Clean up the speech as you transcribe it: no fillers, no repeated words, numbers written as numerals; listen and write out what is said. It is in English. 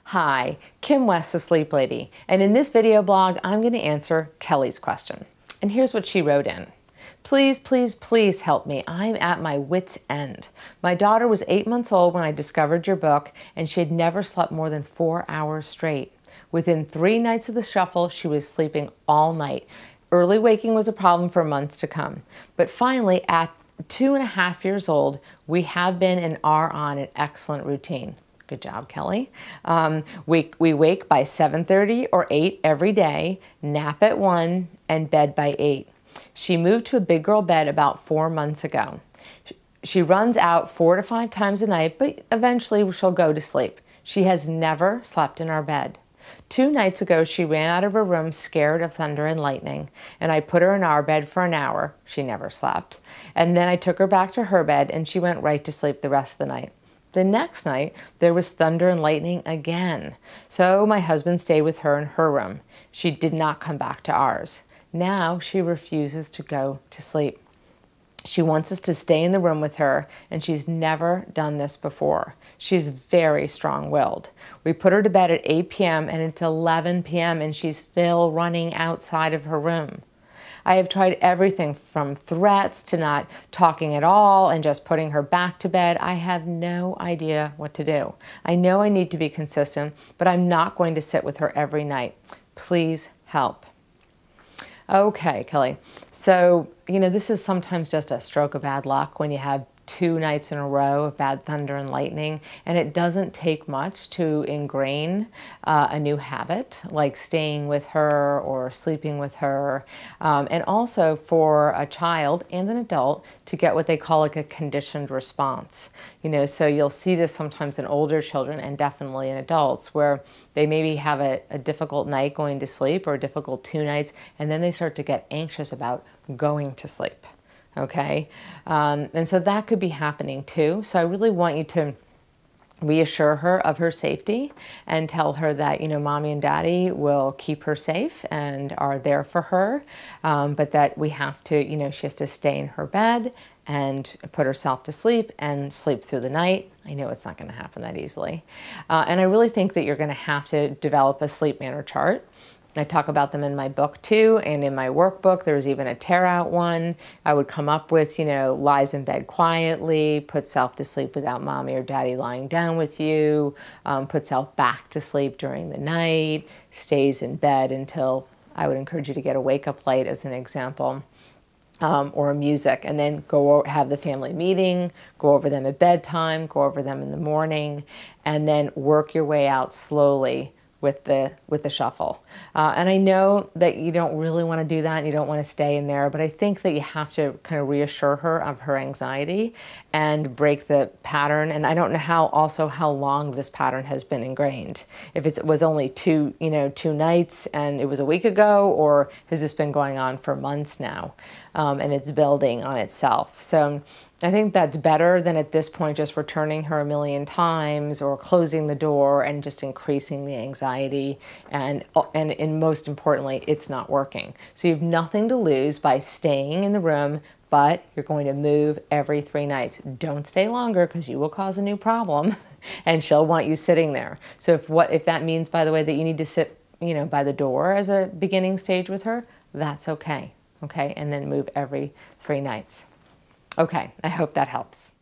Hi, Kim West, the Sleep Lady, and in this video blog, I'm going to answer Kelly's question. And here's what she wrote in. Please, please, please help me. I'm at my wit's end. My daughter was 8 months old when I discovered your book, and she had never slept more than 4 hours straight. Within 3 nights of the shuffle, she was sleeping all night. Early waking was a problem for months to come. But finally, at 2.5 years old, we have been and are on an excellent routine. Good job, Kelly. We wake by 7:30 or 8 every day, nap at 1, and bed by 8. She moved to a big girl bed about 4 months ago. She runs out 4 to 5 times a night, but eventually she'll go to sleep. She has never slept in our bed. 2 nights ago, she ran out of her room scared of thunder and lightning, and I put her in our bed for an hour. She never slept. And then I took her back to her bed, and she went right to sleep the rest of the night. The next night, there was thunder and lightning again. So my husband stayed with her in her room. She did not come back to ours. Now she refuses to go to sleep. She wants us to stay in the room with her, and she's never done this before. She's very strong-willed. We put her to bed at 8 p.m. and it's 11 p.m. and she's still running outside of her room. I have tried everything from threats to not talking at all and just putting her back to bed. I have no idea what to do. I know I need to be consistent, but I'm not going to sit with her every night. Please help. Okay, Kelly. So, this is sometimes just a stroke of bad luck when you have 2 nights in a row of bad thunder and lightning, and it doesn't take much to ingrain a new habit like staying with her or sleeping with her, and also for a child and an adult to get what they call like a conditioned response. So you'll see this sometimes in older children and definitely in adults where they maybe have a difficult night going to sleep or a difficult 2 nights, and then they start to get anxious about going to sleep. Okay, and so that could be happening too. So I really want you to reassure her of her safety and tell her that, mommy and daddy will keep her safe and are there for her, but that we have to, she has to stay in her bed and put herself to sleep and sleep through the night. I know it's not going to happen that easily. And I really think that you're going to have to develop a sleep manner chart. I talk about them in my book too, and in my workbook. There's even a tear out one. I would come up with, lies in bed quietly, put self to sleep without mommy or daddy lying down with you, put self back to sleep during the night, stays in bed until I would encourage you to get a wake up light as an example. Or music, and then go have the family meeting, go over them at bedtime, go over them in the morning, and then work your way out slowly with the shuffle. And I know that you don't really want to do that and you don't want to stay in there, but I think that you have to kind of reassure her of her anxiety and break the pattern. And I don't know how long this pattern has been ingrained. If it was only 2 nights and it was a week ago, or has this been going on for months now, and it's building on itself. So I think that's better than at this point just returning her a million times or closing the door and just increasing the anxiety. And most importantly, it's not working. So you have nothing to lose by staying in the room, but you're going to move every 3 nights. Don't stay longer because you will cause a new problem and she'll want you sitting there. So if that means, by the way, that you need to sit, by the door as a beginning stage with her, that's okay. Okay, and then move every 3 nights. Okay, I hope that helps.